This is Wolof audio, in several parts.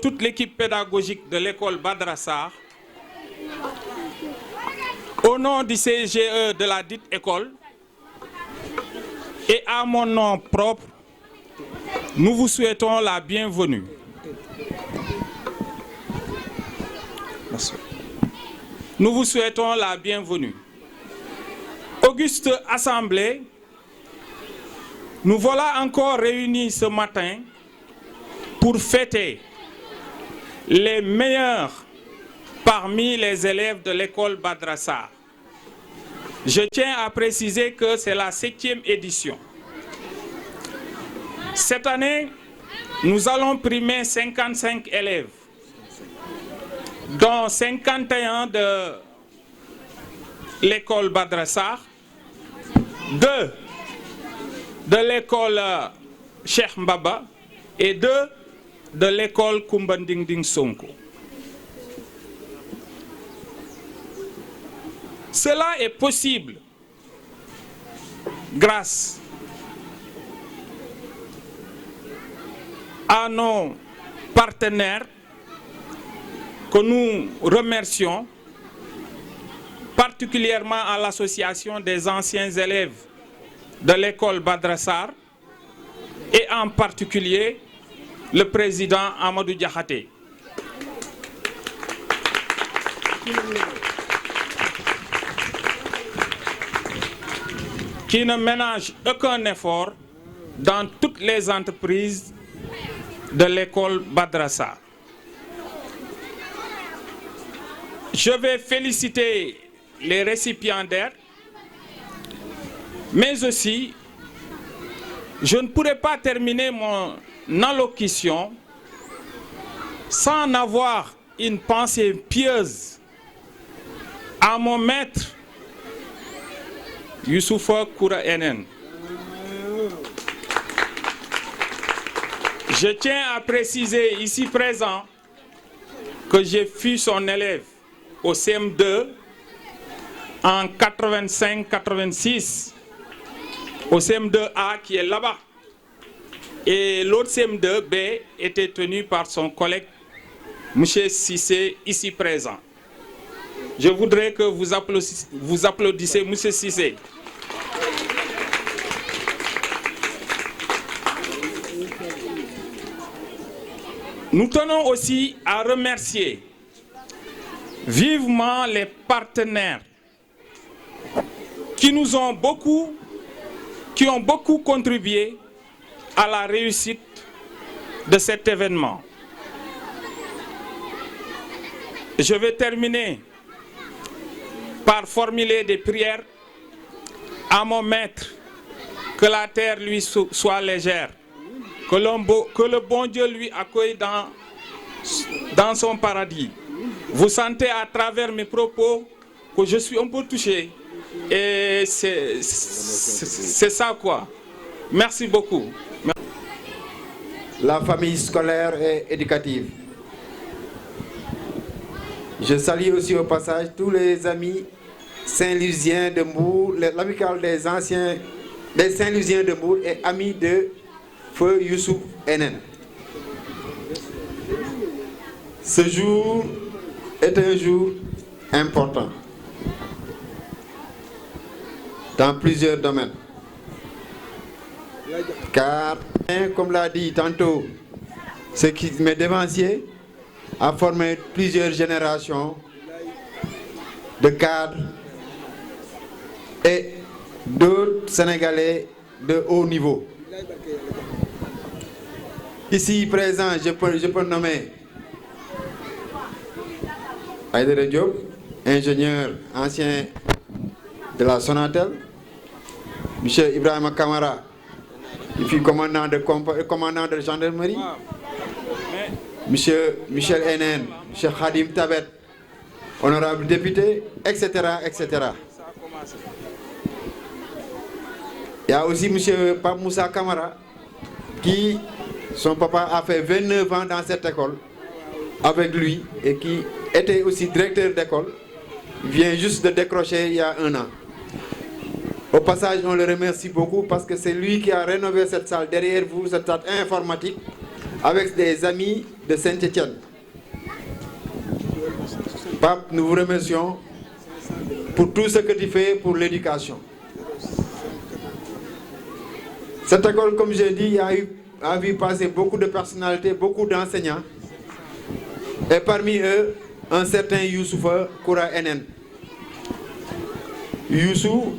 toute l'équipe pédagogique de l'école Badra Sarr, au nom du CGE de la dite école et à mon nom propre, nous vous souhaitons la bienvenue. Merci. Nous vous souhaitons la bienvenue. Auguste Assemblée, nous voilà encore réunis ce matin pour fêter les meilleurs parmi les élèves de l'école Badra Sarr. Je tiens à préciser que c'est la 7e édition. Cette année, nous allons primer 55 élèves, dont 51 de l'école Badra Sarr, 2 de l'école Cheikh Mbaba et 2 de l'école Koumba Ndingding Sonko. Cela est possible grâce à nos partenaires que nous remercions, particulièrement à l'association des anciens élèves de l'école Badra Sarr et en particulier le président Amadou Diakhaté. Qui ne ménage aucun effort dans toutes les entreprises de l'école Badra Sarr. Je vais féliciter les récipiendaires, mais aussi, je ne pourrai pas terminer mon allocution sans avoir une pensée pieuse à mon maître Youssoufa Koura Enen. Je tiens à préciser ici présent que j'ai fui son élève au CM2 en 85-86, au CM2A qui est là-bas. Et l'autre CM2B était tenu par son collègue M. Sissé, ici présent. Je voudrais que vous applaudissez M. Sissé. Nous tenons aussi à remercier vivement les partenaires qui ont beaucoup contribué à la réussite de cet événement. Je vais terminer par formuler des prières à mon maître, que la terre lui soit légère, que le bon Dieu lui accueille dans son paradis. Vous sentez à travers mes propos que je suis un peu touché et c'est ça quoi. Merci beaucoup. La famille scolaire et éducative. Je salue aussi au passage tous les amis Saint-Louisiens de Mbour, l'amicale des anciens des Saint-Louisiens de Mbour et amis de Feu Youssouf Enen. Ce jour est un jour important dans plusieurs domaines. Car, comme l'a dit tantôt, ce qui m'est devancier a formé plusieurs générations de cadres et d'autres Sénégalais de haut niveau. Ici présent, je peux nommer Aïdara Diop, ingénieur ancien de la Sonatel, M. Ibrahima Kamara, il fut commandant de gendarmerie, M. Michel Enen, M. Khadim Tabet, honorable député, etc., etc. Il y a aussi M. Pape Moussa Kamara, qui, son papa a fait 29 ans dans cette école avec lui et qui était aussi directeur d'école. Il vient juste de décrocher il y a 1 an. Au passage, on le remercie beaucoup parce que c'est lui qui a rénové cette salle derrière vous, cette salle informatique, avec des amis de Saint-Étienne. Pape, nous vous remercions pour tout ce que tu fais pour l'éducation. Cette école, comme j'ai dit, a vu passer beaucoup de personnalités, beaucoup d'enseignants. Et parmi eux, un certain Youssoufa Koura NN. Youssou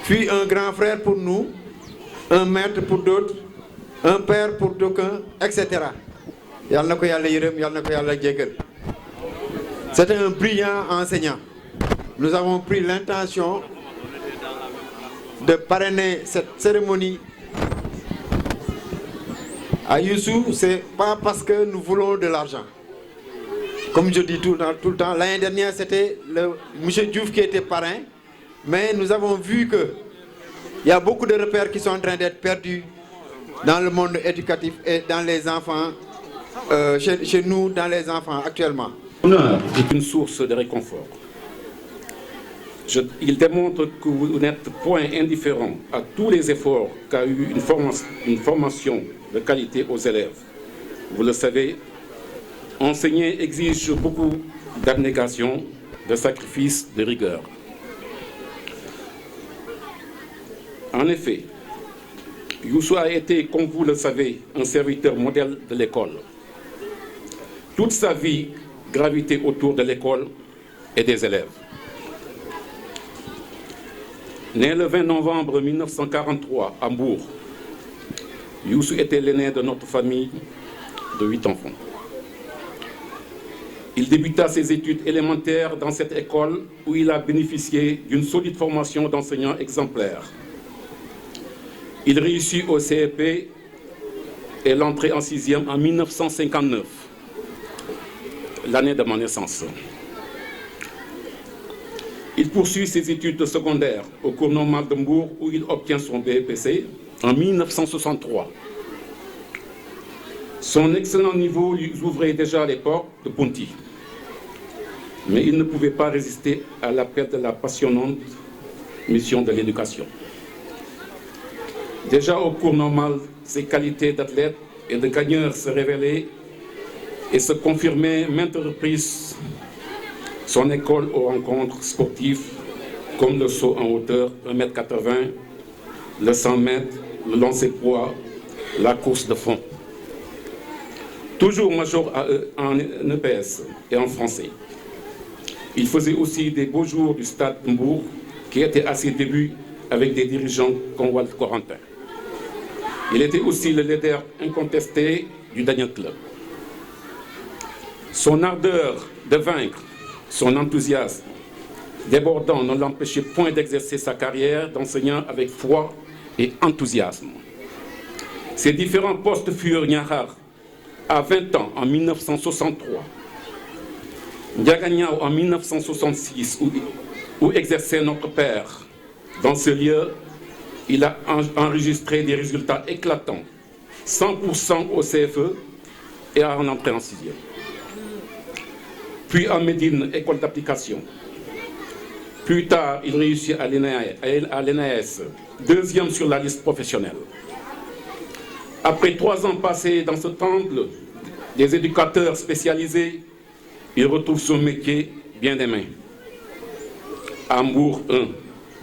fut un grand frère pour nous, un maître pour d'autres, un père pour d'aucuns, etc. C'était un brillant enseignant. Nous avons pris l'intention de parrainer cette cérémonie à Youssou. Ce n'est pas parce que nous voulons de l'argent. Comme je dis tout le temps, l'année dernière, c'était M. Diouf qui était parrain, mais nous avons vu qu'il y a beaucoup de repères qui sont en train d'être perdus dans le monde éducatif et dans les enfants, chez nous, dans les enfants actuellement. L'honneur est une source de réconfort. Il démontre que vous n'êtes point indifférent à tous les efforts qu'a eu une formation de qualité aux élèves. Vous le savez, enseigner exige beaucoup d'abnégation, de sacrifice, de rigueur. En effet, Youssou a été, comme vous le savez, un serviteur modèle de l'école. Toute sa vie gravitait autour de l'école et des élèves. Né le 20 novembre 1943 à Mbour, Youssou était l'aîné de notre famille de 8 enfants. Il débuta ses études élémentaires dans cette école où il a bénéficié d'une solide formation d'enseignants exemplaires. Il réussit au CEP et l'entrée en 6e en 1959, l'année de ma naissance. Il poursuit ses études secondaires au cours normal de Mbour où il obtient son BEPC en 1963. Son excellent niveau lui ouvrait déjà les portes de Ponty. Mais il ne pouvait pas résister à l'appel de la passionnante mission de l'éducation. Déjà au cours normal, ses qualités d'athlète et de gagneur se révélaient et se confirmaient maintes reprises. Son école aux rencontres sportives, comme le saut en hauteur 1,80 m, le 100 mètres, le lancer poids, la course de fond. Toujours major en EPS et en français. Il faisait aussi des beaux jours du stade Mbour, qui était à ses débuts avec des dirigeants comme Walt Corentin. Il était aussi le leader incontesté du Daniel Club. Son ardeur de vaincre, son enthousiasme débordant ne l'empêchait point d'exercer sa carrière d'enseignant avec foi et enthousiasme. Ses différents postes furent Niakhar à 20 ans en 1963, Ndiaganiao en 1966 où exerçait notre père. Dans ce lieu, il a enregistré des résultats éclatants, 100% au CFE et en entrée en 6e. Puis à Médine, école d'application. Plus tard, il réussit à l'ENAS, deuxième sur la liste professionnelle. Après 3 ans passés dans ce temple des éducateurs spécialisés, il retrouve son métier bien des mains. À Mbour 1,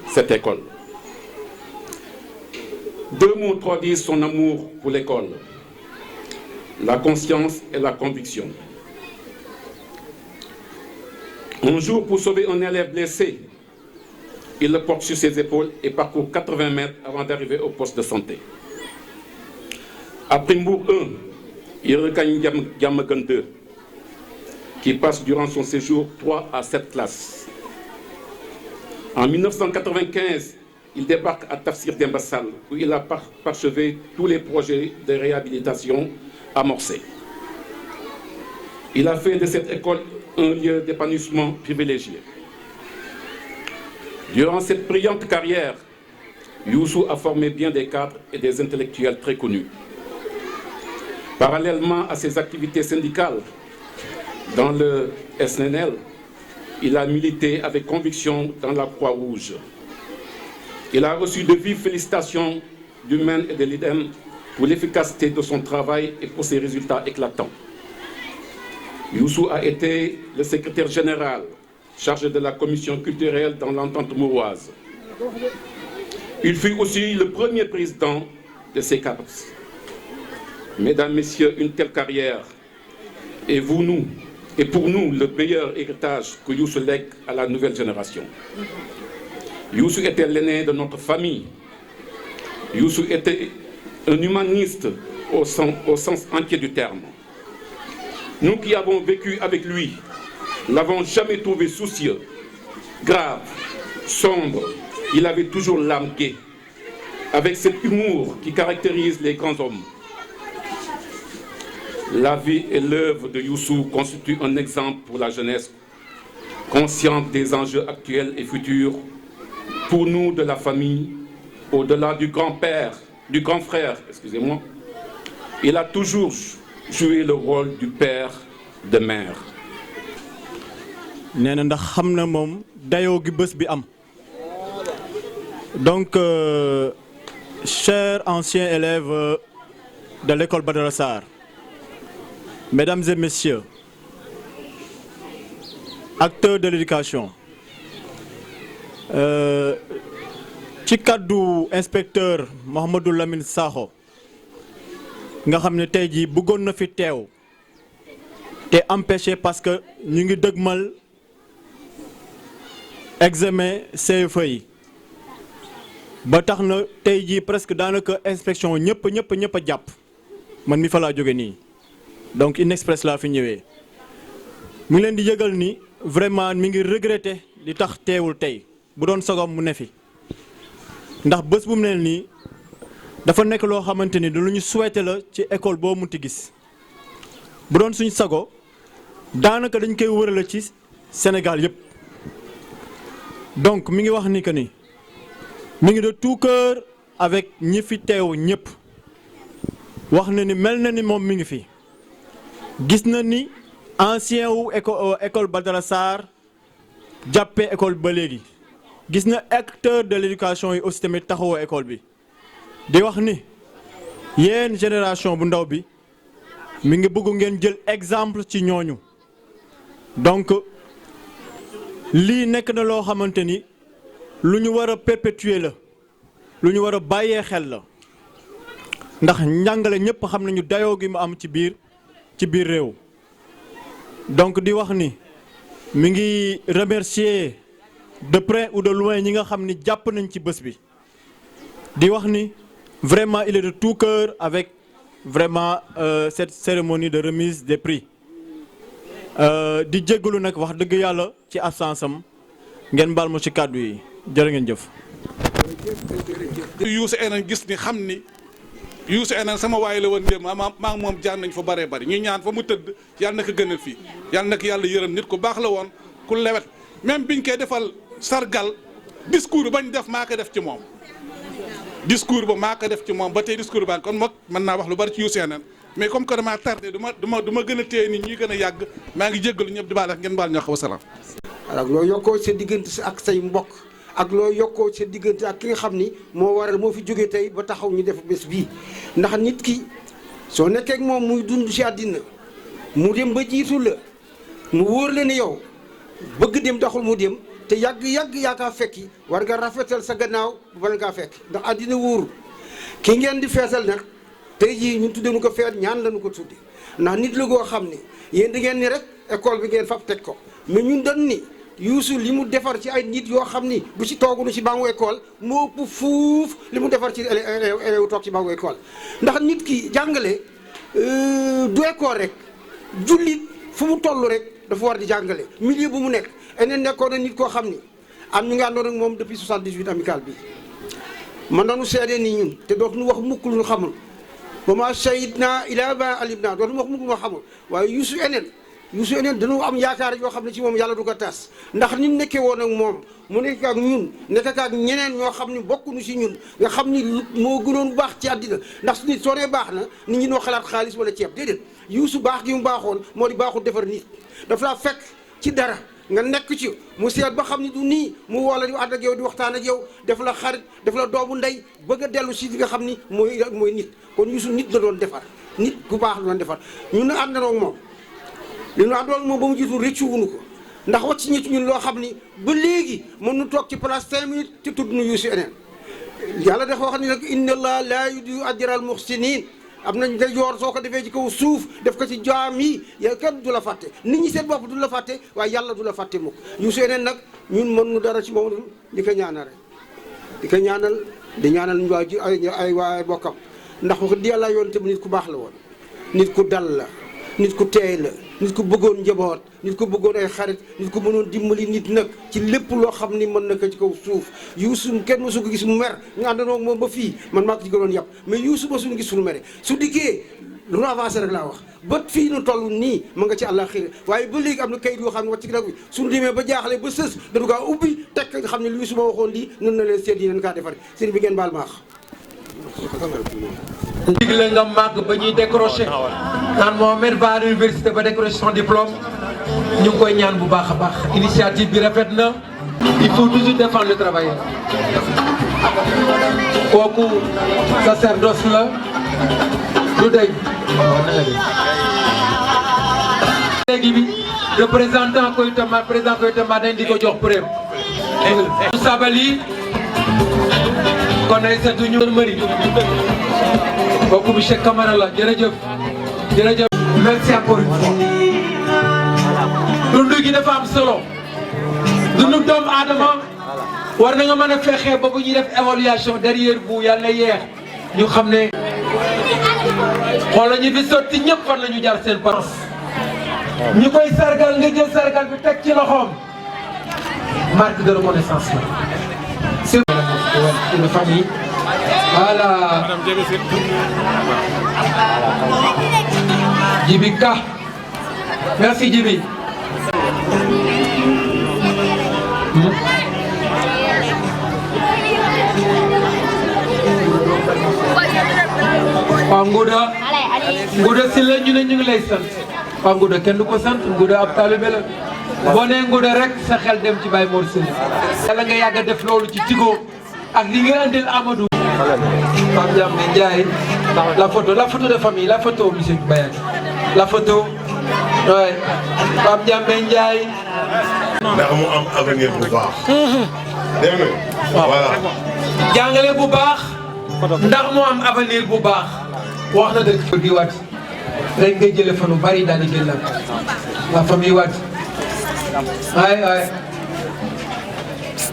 cette école. 2 mots traduisent son amour pour l'école, la conscience et la conviction. Un jour, pour sauver un élève blessé, il le porte sur ses épaules et parcourt 80 mètres avant d'arriver au poste de santé. Après Mbour 1, il regagne Diamaguène 2, qui passe durant son séjour 3 à 7 classes. En 1995, il débarque à Tafsir Dembassal, où il a parchevé tous les projets de réhabilitation amorcés. Il a fait de cette école un lieu d'épanouissement privilégié. Durant cette brillante carrière, Youssou a formé bien des cadres et des intellectuels très connus. Parallèlement à ses activités syndicales, dans le SNL, il a milité avec conviction dans la Croix-Rouge. Il a reçu de vives félicitations du MEN et de l'IDEM pour l'efficacité de son travail et pour ses résultats éclatants. Youssou a été le secrétaire général chargé de la commission culturelle dans l'entente mouroise. Il fut aussi le premier président de ces CAPS. Mesdames, Messieurs, une telle carrière est pour nous le meilleur héritage que Youssou lègue à la nouvelle génération. Youssou était l'aîné de notre famille. Youssou était un humaniste au sens entier du terme. Nous qui avons vécu avec lui, n'avons jamais trouvé soucieux, grave, sombre. Il avait toujours l'âme gaie, avec cet humour qui caractérise les grands hommes. La vie et l'œuvre de Youssou constituent un exemple pour la jeunesse, consciente des enjeux actuels et futurs, pour nous de la famille, au-delà du grand-père, du grand frère, excusez-moi. Il a toujours joué le rôle du père de mère. nee na ndax xam na moom dayoo gi bés bi am donc chers anciens élèves de l'école Badara Sarr, mesdames et messieurs, acteurs de l'éducation, ci kàddu inspecteur Mouhamadou Lamine Sakho nga xam ne tey jii bëggoon na fi teew te empêché parce que ñu ngi dëgmal examen CFEE yi ba tax na tey jii presque daanaka inspection ñëpp a jàpp man mi fa laa jóge nii donc in express laa fi ñëwee mu ngi leen di yëgal ni vraiment mi ngi regretter li tax teewul tey bu doon sogom mu ne fi ndax bés bu mu ne nii dafa nekk loo xamante ni lu ñu souhaité la ci école boo munti gis bu doon suñ sago daanaka dañ koy wërale ci Sénégal yëpp. Donc mi ngi wax ni que ni mi ngi de tout cœur avec ñi fi teew ñëpp wax na ni mel na ni moom mi ngi fi gis na ni ancien wu école Badara Sarr jàppee école ba léegi gis na acteur de l'éducation yi aussi tamit taxawoo école bi di wax ni yéen génération bu ndaw bi mi ngi bëgg ngeen jël exemple ci ñooñu donc lii nekk na loo xamante ni lu ñu war a perpétuer la lu ñu war a bàyyee xel la ndax njàngale ñëpp xam nañu dayoo gi mu am ci biir réew donc di wax ni mi ngi remercier de près ou de loin ñi nga xam ni jàpp nañ ci bés bi di wax ni vraiment il est de tout cœur avec vraiment cette cérémonie de remise des prix di jéggalu nag wax dëgg yàlla ci absence am ngeen baal ma ci kàddu yi jërë ngeen jëf. Youssou Enen gis ni xam ni Youssou Enen sama waay la woon démb maa moom jaar nañ fa bëree bëri ñu ñaan fa mu tëdd yàlla na ko gënal fii yàlla na ko yàlla yërëm nit ku baax la woon ku lewet même biñ koy defal sargal discours bañ def maa ko def ci moom. discours ba maa ko def ci moom ba tey discours ba kon moom mën naa wax lu bari ci Youssou Enen mais comme que dama tardé du ma gën a téye nit ñi gën a yàgg maa ngi jéggalu ñëpp di baal ak ngeen baal ñoo xaw a salaam. alors loo yokkoo sa diggante ak say mbokk ak loo yokkoo sa diggante ak ki nga xam ni moo waral moo fi jógee tey ba taxaw ñu def bés bii ndax nit ki soo nekkee ak moom muy dund ci àddina mu dem ba jiitu la mu wóor la ni yow bëgg dem taxul mu dem te yàgg yaa kaa fekki war nga rafetal sa gannaaw bala ngaa fekk ndax àddina wóoru ki ngeen di feesal nag tey jii ñun tuddee nu ko feet ñaan lañu ko tudde ndax nit la goo xam ne yéen da ngeen ni rek école bi ngeen fab teg ko mais ñun dañ ni Youssou li mu defar ci ay nit yoo xam ni bu ci toogunu ci bangu école moo ëpp fuuf li mu defar ci élève toog ci bangu école ndax nit ki jàngale du école rek jullit fu mu toll rek dafa war di jàngale milieu bu mu nekk eneen nekkoon na nit koo xam ni am ñu nga àndoon ak moom depuis 78 amical bi man dañu seede ni ñun te dootuñu wax mukk lu ñu xamul ba ma shahidna ila ma alimna dootuñu wax mukk lu ñu xamul waaye Youssou Enen dañoo am yaakaar yoo xam ne ci moom yàlla du ko tas ndax ni nekkee woon ak moom mu nekk ak ñun nekk ak ñeneen ñoo xam ni bokkuñu si ñun nga xam ni moo gënoon baax ci àddina ndax nit soo nee baax na nit ñi noo xalaat xaalis wala ceeb déedéet Youssou baax gi mu baaxoon moo di baaxul defar nit dafa laa fekk ci dara nga nekk ci mu seet ba xam ni du nii mu woo la di ànd ak yow di waxtaan ak yow def la xarit def la doomu ndey bëgg a dellu si li nga xam ni mooy nit kon Youssou nit la doon defar nit ku baax la doon defar ñun na àndandoo ak moom li ñu àndoon ak moom ba mu jiitu rëccu wuñu ko ndax wàcc ñi ci ñun loo xam ni ba léegi mën nu toog ci place 5 minutes te tudd nu Youssou eneen yàlla dafa wax ni nag inna allah laa yudii'u ajral muhsinin am nañ da yoor soo ko defee ci kaw suuf def ko ci jaam yi yow kenn du la fàtte nit ñi seen bopp du la fàtte waaye yàlla du la fàtte mukk Youssou eneen nag ñun mën nu dara ci moom di ko ñaanal rek di ko ñaanal di ñaanal ñu waa ji ay waa bokkam ndax wax di yàlla yoon tamit nit ku baax la woon nit ku dal la nit ku teey la nit ku bëggoon njaboot nit ku bëggoon ay xarit nit ku mënoon dimbali nit nag ci lépp loo xam ni mën na ko ci kaw suuf Youssou kenn mësu ko gis mu mer ñu àndandoo moom ba fii man maa ko ci gënoon yàpp mais Youssou ba suñu gis suñu mere su dikkee lu avancé rek laa wax ba fii nu toll nii ma nga ci àllaxira waaye ba léegi am na kayit yoo xam ne wàcc ci nag bi suñu demee ba jaaxle ba sës dañu kaa ubbi teg nga xam ne Youssou ma waxoon lii nun na leen seet yi leen kaa defare sëriñ bi ngeen baal maax digle nga màgg ba ñuy décroché naan Mohamed va à l'université ba décroché son diplôme ñu ngi koy ñaan bu baax a baax initiative bi rafet na il faut toujours défendre le travailleur kooku sacerdoce la du dëj léegi bi représentant Koytama président Koytama dañ di ko jox preuve Sabali kon ay seetu ñu mëri kooku monsieur Camara la jërëjëf jërëjëf merci encore une fois dundu gi dafa am solo dundu doomu aadama war na nga mën a fexe ba bu ñuy def évaluation derrière bu yàlla yeex ñu xam ne xoolal ñu fi sotti ñëpp fan la ñu jaar seen pense ñu koy sargal nga jël sargal bi teg ci loxoom marque de reconnaissance la c'est une famille voilà Djibi Ka merci Djibi Pape Ngouda si la ñu ne ñu ngi lay sant Pape Ngouda kenn du ko sant Ngouda ab taalibe la boo nee Ngouda rek sa xel dem ci Baye Mor Sylla yàlla nga yàgg a def loolu ci Tigo ak li nga andil Amadou Pape Ndiamé Ndiaye la photo de famille la photo monsieur Bayane la photo ouais Pape Ndiamé Ndiaye ndax mu am avenir bu baax dégg nga voilà jàngale bu baax ndax mu am avenir bu baax wax na dëgg di wat rek nga jële fa lu bari daal di jël la famille wat ay ay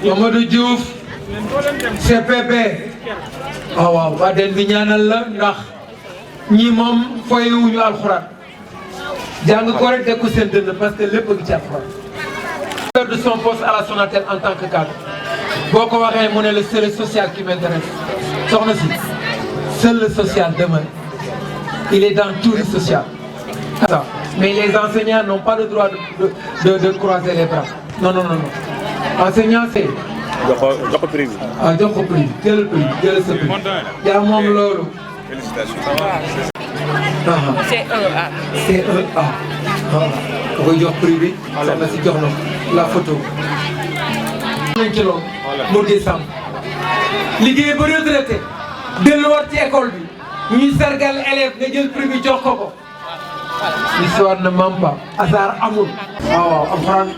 Mamadou Diouf CPP waaw waa den bi ñaanal la ndax ñi moom foyewuñu alxuraan jàng ko rek dekku seen dënn parce que lépp a ngi ci alxuraan de son poste à la Sonatel en tant que cadre boo ko waxee mu ne le seul social qui m'intéresse soxna si seul le social demeure il est dans tout le social mais les enseignants n'ont pas le droit de croiser les bras non enseignant c'est jox ko prix bi. ah jox ko prix jëlal sa prix yaa moom loolu. félicitations. c'est un A. waaw da koy jox prix bi. soxna si jox na la photo. nañ ci loolu. mu décembre. liggéey ba retraité. delluwaat ci école bi. ñuy sargal élève nga jël prix bi jox ko. l'histoire ne ment pas. hasard amul. waaw alxuraan.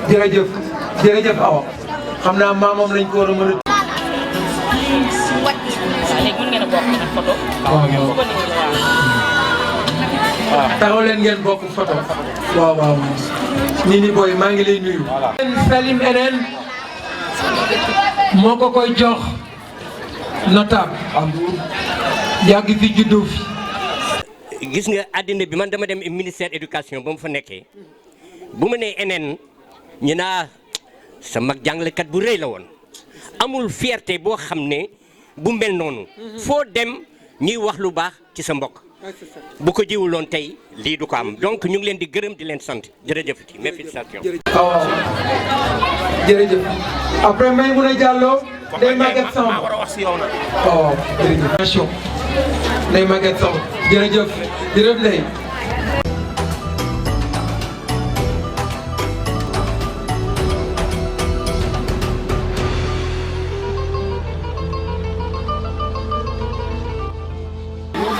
jërëjëf Awa xam naa maamam lañ ko war a mën a. léegi mën ngeen a bokk nag photo. waaw taxaw leen ngeen bokk photo. waaw nii booy maa ngi lay nuyu. Salim eneen moo ko koy jox notable. yaa ngi fi juddoo fi. gis nga àddina bi man dama dem ministère éducation ba mu fa nekkee bu ma nee eneen ñu naa sa mag jàngalekat bu rëy la woon amul fierté boo xam ne bu mel noonu foo dem ñuy wax lu baax ci sa mbokk bu ko jiwuloon tey lii du ko am donc ñu ngi leen di gërëm di leen sant jërëjëfati mes félicitations. waaw jërëjëf après may mun a jàlloo day Maguette Samb waaw jërëjëf day Maguette Samb jërëjëf ndey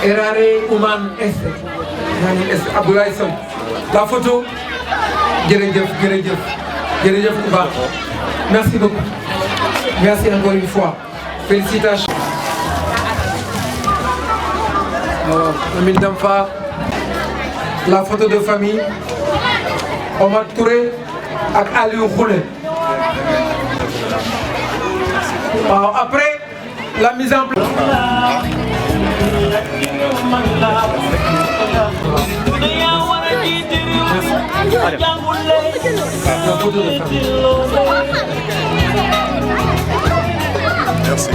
Erare Ouman Este Abdoulaye Sow la photo jërëjëf ku baax merci beaucoup merci encore une fois félicitations. Amin Damfa la photo de famille Omar Touré ak Aliou Khoule. Waaw après la mise en place. La photo de famille. Merci.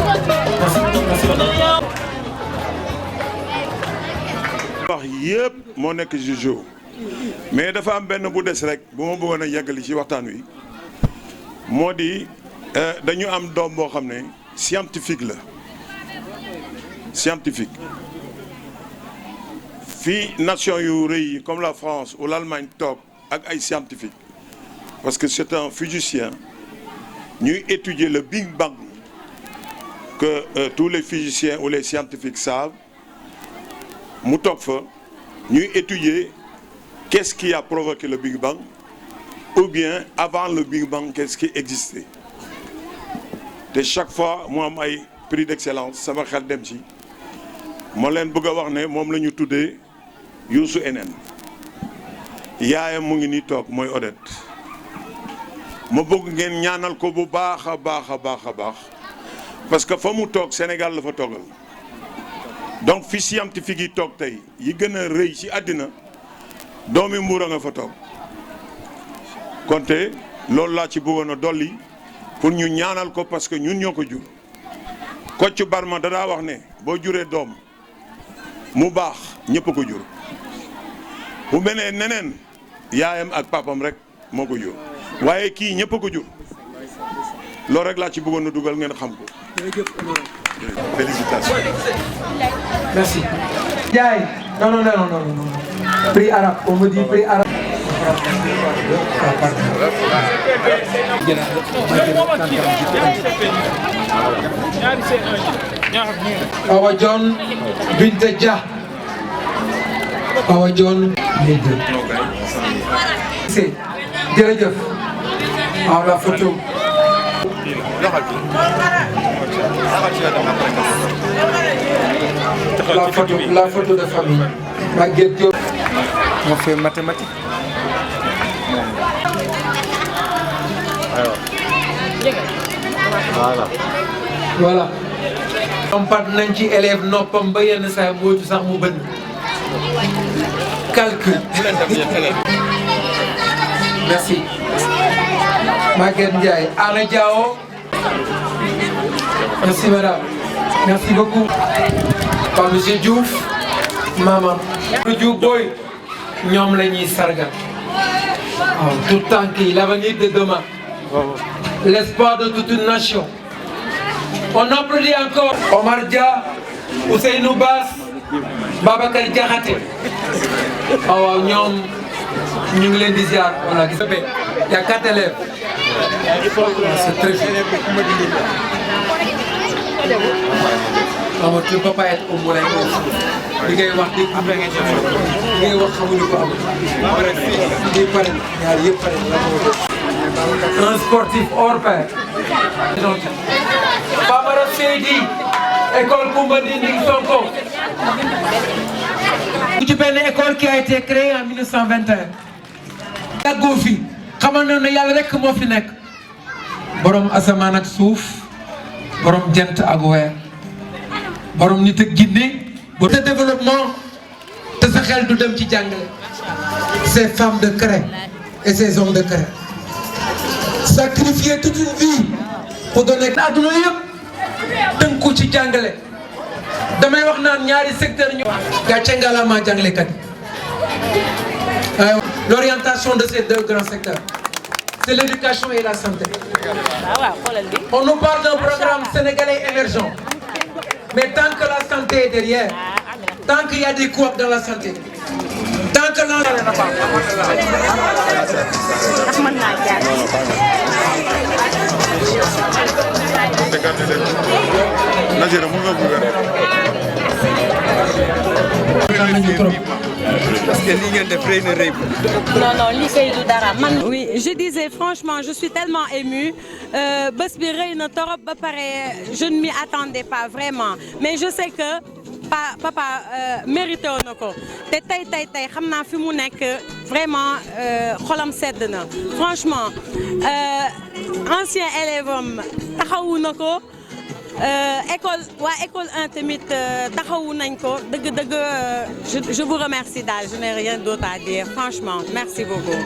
wax yëpp moo nekk Jojo mais dafa am benn bu des rek bu ma bëggoon a yeggali ci waxtaan wi moo di dañu am doom boo xam ne scientifique la scientifique fii nation yu rëy yi comme la France ou l'Allemagne toog ak ay scientifique parce que c'est un physicien ñuy étudier le Big Bang que tous les physiciens ou les scientifiques savent mu toog fa ñuy étudier qu'est-ce qui a provoqué le Big Bang ou bien avant le Big Bang qu'est-ce qui existait te chaque fois mu am ay prix d'excellence sama xel dem ci moo leen bëgg a wax ne moom la ñu tuddee Youssou NN yaayam mu ngi nii toog mooy Odette ma bëgg ngeen ñaanal ko bu baax a baax a baax a baax parce que fa mu toog Sénégal la fa toogal donc fi scientifique yi toog tey yi gën a rëy ci àddina doomi Mbuur a nga fa toog konte loolu laa ci bëggoon a dolli pour ñu ñaanal ko parce que ñun ñoo ko jur Kocc Barma dadaa wax ne boo juree doom mu baax ñëpp a ko jur bu menee neneen yaayam ak papam rek moo ko jur waaye kii ñëpp a ko jur loolu rek laa ci bëggoon a dugal ngeen xam ko. Félicitations. Merci. Ndiaye. Non. Prix arabe, on me dit prix arabe. Awa John Binta Dia. Awa John Binta. C'est jërëjëf. Ah la photo. La photo de famille. Maguette Diop. On fait mathématiques. Voilà. On part nañ ci élève noppam ba yenn saa mooy sax mu bënn. Calcul. Merci. Maguette Ndiaye. Anna Diao. Merci madame. Merci beaucoup. Par monsieur Diouf. Maman. Diouf Boy. ñoom la ñuy sargal. Tout temps que l'avenir de demain. L'espoir de toute une nation. On applaudit encore Omar Dia, Ousseynou Bass, Babacar Diakhaté. waaw ñoom ñu ngi leen di ziar voilà gis nga il y a 4 élèves. C'est très bien. Tu ne peux pas être au Moulay li ngay wax dégg li ngay wax xamuñu ko am. lii pare ñaar yëpp pare un sportif hors pair. Bambara Seydi école Koumba Ndindy Sonko. ci benn école qui a été créée en 1921. yàggoo fi xamal na ne yàlla rek moo fi nekk. borom asamaan ak suuf borom jant ak weer borom nit ak jinne bu te développement te sa xel du dem ci jàngale. ces femmes de craie et ces hommes de craie sacrifier toute une vie pour donner adduna yëpp tënku ci jàngale. damay wax naan ñaari secteur ñu gàcce ngalaama jàngalekat yi. L'orientation de ces deux grands secteurs, c'est l'éducation et la santé. On nous parle d'un programme sénégalais émergent. Mais tant que la santé est derrière, tant qu'il y a des couacs dans la santé, tant que Najera, nañu trop. parce que li ngeen def rëy na rëy. non non li kay du dara man. Oui, je disais franchement, je suis tellement émue. Bés bi rëy na torop ba pare je ne m'y attendais pas vraiment mais je sais que papa mérité woon na ko te tey xam naa fi mu nekk vraiment xolam sedd na franchement ancien élève am taxawu na ko école 1 tamit taxawu nañ ko dëgg je vous remercie daal je n'ai rien d'autre à dire franchement merci beaucoup.